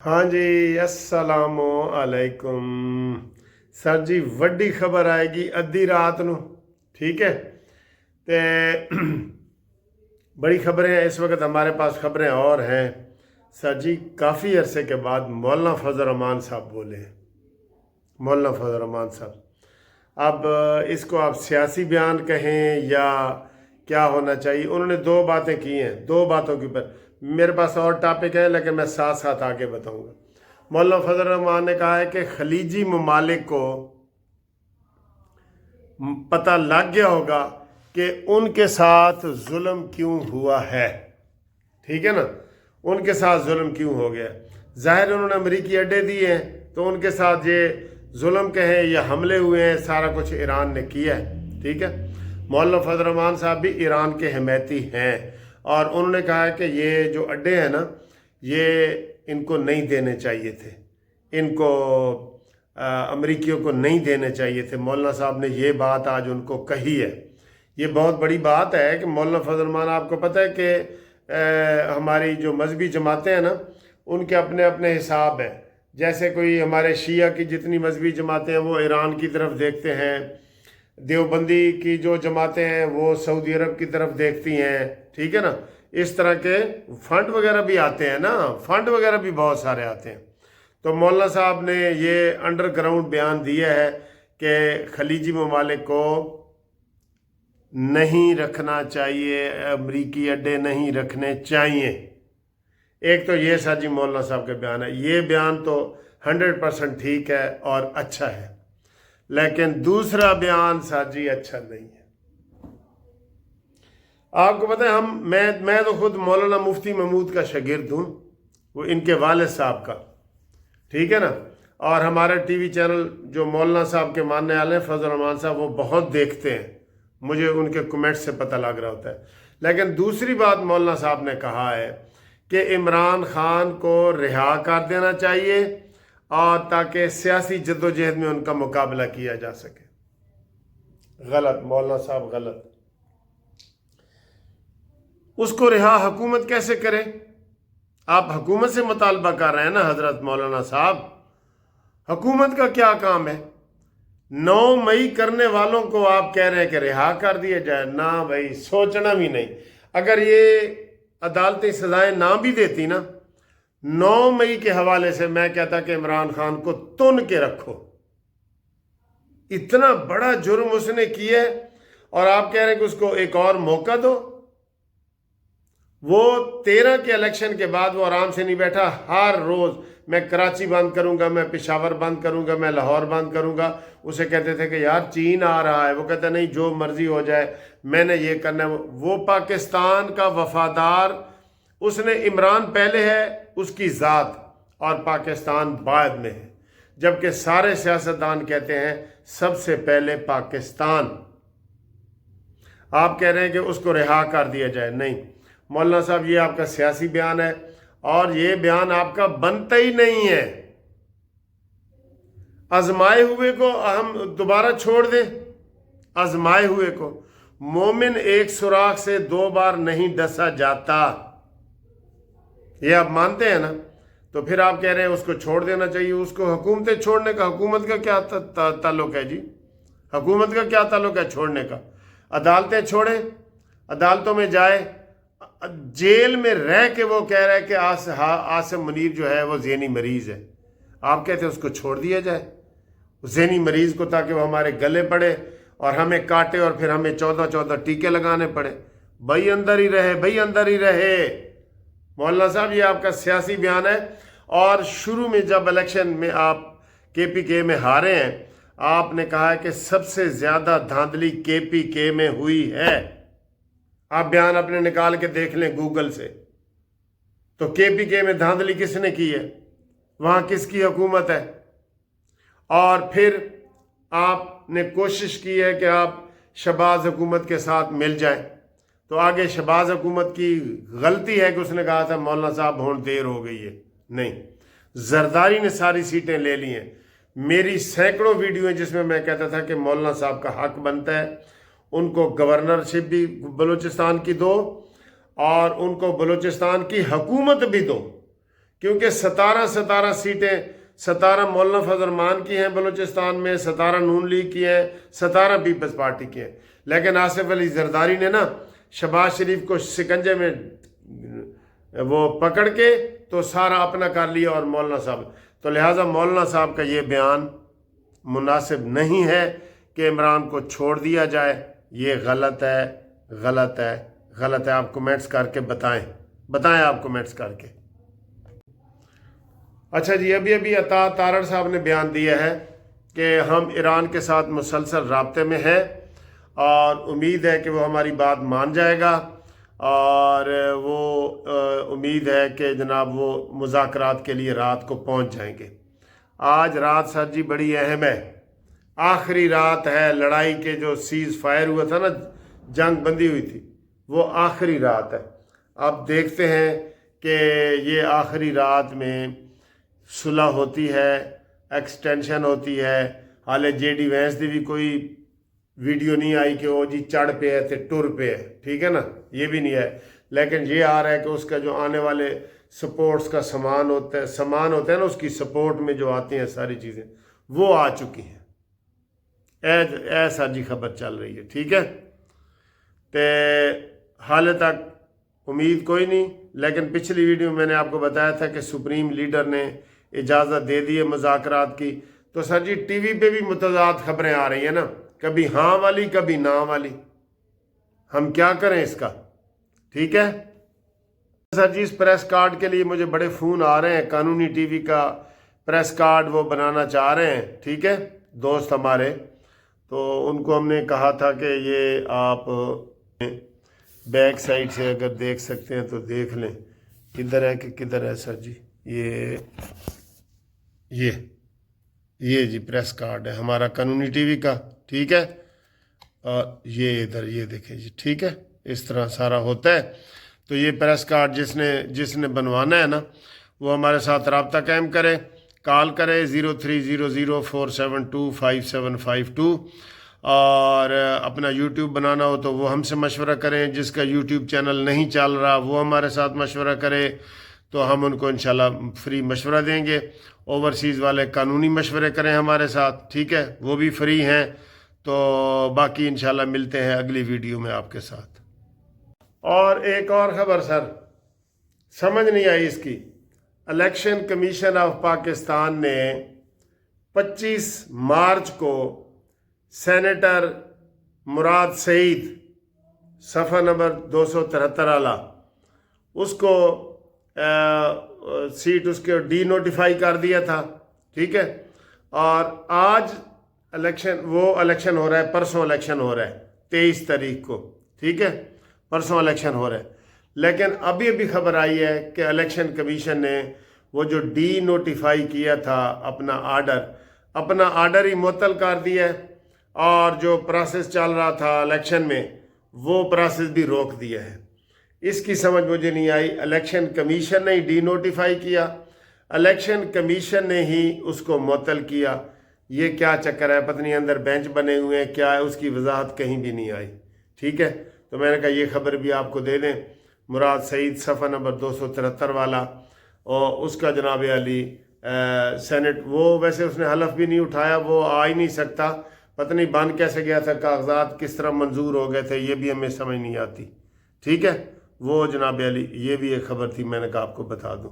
हाँ जी, अस्सलामु अलैकुम। सर जी वड्डी खबर आएगी अद्धी रात ਨੂੰ। ठीक है ते बड़ी खबरें हैं इस वक्त हमारे पास। खबरें और हैं सर जी, काफ़ी अरसे के बाद मौलाना फजल रहमान साहब बोले। मौलाना फजल रहमान साहब, अब इसको आप सियासी बयान कहें या क्या होना चाहिए, उन्होंने दो बातें की हैं। दो बातों के ऊपर मेरे पास और टॉपिक है, लेकिन मैं साथ साथ आगे बताऊंगा। मौलाना फजल रहमान ने कहा है कि खलीजी ममालिक को पता लग गया होगा कि उनके साथ जुल्म क्यों हुआ है। ठीक है ना, उनके साथ जुल्म क्यों हो गया। जाहिर उन्होंने अमरीकी अड्डे दिए हैं, तो उनके साथ ये जुल्म कहें या हमले हुए हैं, सारा कुछ ईरान ने किया है। ठीक है, मौलाना फजल रहमान साहब भी ईरान के हिमैती हैं और उन्होंने कहा है कि ये जो अड्डे हैं ना, ये इनको नहीं देने चाहिए थे, इनको अमरीकियों को नहीं देने चाहिए थे। मौलाना साहब ने ये बात आज उनको कही है। ये बहुत बड़ी बात है कि मौलाना फजल रहमान, आपको पता है कि हमारी जो मजहबी जमातें हैं ना, उनके अपने अपने हिसाब हैं। जैसे कोई हमारे शिया की जितनी मजहबी जमातें हैं वो ईरान की तरफ देखते हैं, देवबंदी की जो जमातें हैं वो सऊदी अरब की तरफ देखती हैं। ठीक है ना, इस तरह के फंड वगैरह भी आते हैं ना, फंड वगैरह भी बहुत सारे आते हैं। तो मौलाना साहब ने ये अंडरग्राउंड बयान दिया है कि खलीजी ममालिक को नहीं रखना चाहिए, अमरीकी अड्डे नहीं रखने चाहिए। एक तो ये सर जी मौलाना साहब के बयान है, ये बयान तो 100% ठीक है और अच्छा है, लेकिन दूसरा बयान सर जी अच्छा नहीं है। आपको पता है मैं तो खुद मौलाना मुफ्ती महमूद का शागिर्द हूँ, वो इनके वालिद साहब का। ठीक है ना, और हमारे टीवी चैनल जो मौलाना साहब के मानने वाले हैं फजल रहमान साहब, वो बहुत देखते हैं, मुझे उनके कमेंट से पता लग रहा होता है। लेकिन दूसरी बात मौलाना साहब ने कहा है कि इमरान खान को रिहा कर देना चाहिए और ताकि सियासी जद्दोजहद में उनका मुकाबला किया जा सके। गलत मौलाना साहब, गलत। उसको रिहा हुकूमत कैसे करे? आप हुकूमत से मुतालबा कर रहे हैं ना हजरत मौलाना साहब, हुकूमत का क्या काम है? 9 मई करने वालों को आप कह रहे हैं कि रिहा कर दिया जाए? ना भाई, सोचना भी नहीं। अगर ये अदालती सजाएं ना भी देती ना, 9 मई के हवाले से मैं कहता कि इमरान खान को तुन के रखो। इतना बड़ा जुर्म उसने किया है और आप कह रहे हैं कि उसको एक और मौका दो। वो 13 के इलेक्शन के बाद वो आराम से नहीं बैठा। हर रोज मैं कराची बंद करूंगा, मैं पेशावर बंद करूंगा, मैं लाहौर बंद करूंगा। उसे कहते थे कि यार चीन आ रहा है, वो कहता नहीं जो मर्जी हो जाए, मैंने ये करना है। वो पाकिस्तान का वफादार, उसने इमरान पहले है उसकी ज़ात और पाकिस्तान बाद में है, जबकि सारे सियासतदान कहते हैं सबसे पहले पाकिस्तान। आप कह रहे हैं कि उसको रिहा कर दिया जाए? नहीं मौलाना साहब, ये आपका सियासी बयान है और ये बयान आपका बनता ही नहीं है। आजमाए हुए को हम दोबारा छोड़ दें? आजमाए हुए को, मोमिन एक सुराख से 2 बार नहीं डसा जाता, ये आप मानते हैं ना? तो फिर आप कह रहे हैं उसको छोड़ देना चाहिए। उसको हुकूमतें छोड़ने का हुकूमत का क्या ताल्लुक है जी? हुकूमत का क्या ताल्लुक है छोड़ने का? अदालतें छोड़े, अदालतों में जाए, जेल में रह के वो कह रहा है कि आसिम मुनीर जो है वो ज़हनी मरीज़ है। आप कहते हैं उसको छोड़ दिया जाए ज़हनी मरीज़ को, ताकि वो हमारे गले पड़े और हमें काटे और फिर हमें 14 टीके लगाने पड़े। भाई अंदर ही रहे, भाई अंदर ही रहे। मौलाना साहब, ये आपका सियासी बयान है। और शुरू में जब इलेक्शन में आप KPK में हारे हैं, आपने कहा है कि सबसे ज़्यादा धांधली KPK में हुई है। आप बयान अपने निकाल के देख लें गूगल से। तो KPK में धांधली किसने की है? वहाँ किसकी हुकूमत है? और फिर आपने कोशिश की है कि आप शहबाज हुकूमत के साथ मिल जाएं। तो आगे शहबाज हुकूमत की गलती है कि उसने कहा था मौलाना साहब बहुत देर हो गई है। नहीं, जरदारी ने सारी सीटें ले ली हैं। मेरी सैकड़ों वीडियो हैं जिसमें मैं कहता था कि मौलाना साहब का हक बनता है, उनको गवर्नरशिप भी बलूचिस्तान की दो और उनको बलूचिस्तान की हुकूमत भी दो, کیونکہ 17 سیٹیں 17 مولانا فضل الرحمان کی ہیں بلوچستان میں، 17 نون لیگ کی ہیں، 17 پیپلز پارٹی کی ہیں، لیکن آصف علی زرداری نے نا شہباز شریف کو شکنجے میں وہ پکڑ کے تو سارا اپنا کر لیا، اور مولانا صاحب، تو لہٰذا مولانا صاحب کا یہ بیان مناسب نہیں ہے کہ عمران کو چھوڑ دیا جائے، یہ غلط ہے، غلط ہے، غلط ہے۔ آپ کومنٹس کر کے بتائیں آپ کومنٹس کر کے۔ اچھا جی، ابھی عطا تارڑ صاحب نے بیان دیا ہے کہ ہم ایران کے ساتھ مسلسل رابطے میں ہیں اور امید ہے کہ وہ ہماری بات مان جائے گا، اور وہ امید ہے کہ جناب وہ مذاکرات کے لیے رات کو پہنچ جائیں گے۔ آج رات سر جی بڑی اہم ہے، آخری رات ہے لڑائی کے، جو سیز فائر ہوا تھا نا، جنگ بندی ہوئی تھی، وہ آخری رات ہے۔ اب دیکھتے ہیں کہ یہ آخری رات میں صلح ہوتی ہے، ایکسٹینشن ہوتی ہے۔ حالے جے ڈی وینس دی بھی کوئی ویڈیو نہیں آئی کہ وہ جی چڑھ پہ ہے تے ٹر پہ ہے، ٹھیک ہے نا، یہ بھی نہیں ہے، لیکن یہ آ رہا ہے کہ اس کا جو آنے والے سپورٹس کا سامان ہوتا ہے نا، اس کی سپورٹ میں جو آتی ہیں ساری چیزیں وہ آ چکی ہیں۔ ایسا جی خبر چل رہی ہے، ٹھیک ہے۔ تے حال تک امید کوئی نہیں، لیکن پچھلی ویڈیو میں نے آپ کو بتایا تھا کہ سپریم لیڈر نے اجازت دے دی ہے مذاکرات کی، تو سر جی ٹی وی پہ بھی متضاد خبریں آ رہی ہیں نا، کبھی ہاں والی کبھی نہ والی، ہم کیا کریں اس کا، ٹھیک ہے۔ سر جی اس پریس کارڈ کے لیے مجھے بڑے فون آ رہے ہیں، قانونی ٹی وی کا پریس کارڈ وہ بنانا چاہ رہے ہیں، ٹھیک ہے، دوست ہمارے، تو ان کو ہم نے کہا تھا کہ یہ آپ بیک سائڈ سے اگر دیکھ سکتے ہیں تو دیکھ لیں، کدھر ہے کہ کدھر ہے سر جی، یہ جی پریس کارڈ ہے ہمارا قانونی ٹی وی کا، ٹھیک ہے، اور یہ ادھر یہ دیکھیں جی، ٹھیک ہے، اس طرح سارا ہوتا ہے۔ تو یہ پریس کارڈ جس نے بنوانا ہے نا، وہ ہمارے ساتھ رابطہ قائم کرے، کال کرے 030047255752، اور اپنا یوٹیوب بنانا ہو تو وہ ہم سے مشورہ کریں، جس کا یوٹیوب چینل نہیں چل رہا وہ ہمارے ساتھ مشورہ کرے، تو ہم ان کو انشاءاللہ فری مشورہ دیں گے۔ اوورسیز والے قانونی مشورے کریں ہمارے ساتھ، ٹھیک ہے، وہ بھی فری ہیں۔ تو باقی انشاءاللہ ملتے ہیں اگلی ویڈیو میں آپ کے ساتھ۔ اور ایک اور خبر سر، سمجھ نہیں آئی اس کی، الیکشن کمیشن آف پاکستان نے 25 مارچ کو سینیٹر مراد سعید، صفحہ نمبر 273 والا، اس کو سیٹ اس کے ڈی نوٹیفائی کر دیا تھا، ٹھیک ہے، اور آج الیکشن ہو رہا ہے، پرسوں الیکشن ہو رہا ہے 23 تاریخ کو، ٹھیک ہے، پرسوں الیکشن ہو رہا ہے، لیکن ابھی خبر آئی ہے کہ الیکشن کمیشن نے وہ جو ڈی نوٹیفائی کیا تھا اپنا آرڈر ہی معطل کر دیا ہے، اور جو پروسیس چل رہا تھا الیکشن میں وہ پروسیس بھی روک دیا ہے۔ اس کی سمجھ مجھے نہیں آئی، الیکشن کمیشن نے ہی ڈی نوٹیفائی کیا، الیکشن کمیشن نے ہی اس کو معطل کیا، یہ کیا چکر ہے، پتہ نہیں اندر بینچ بنے ہوئے ہیں کیا ہے، اس کی وضاحت کہیں بھی نہیں آئی، ٹھیک ہے۔ تو میں نے کہا یہ خبر بھی آپ کو دے دیں، مراد سعید صفحہ نمبر 273 والا، اور اس کا جناب علی سینٹ، وہ ویسے اس نے حلف بھی نہیں اٹھایا، وہ آ ہی نہیں سکتا، پتہ نہیں بن کیسے گیا تھا، کاغذات کس طرح منظور ہو گئے تھے، یہ بھی ہمیں سمجھ نہیں آتی، ٹھیک ہے۔ وہ جناب علی یہ بھی ایک خبر تھی، میں نے کہا آپ کو بتا دوں۔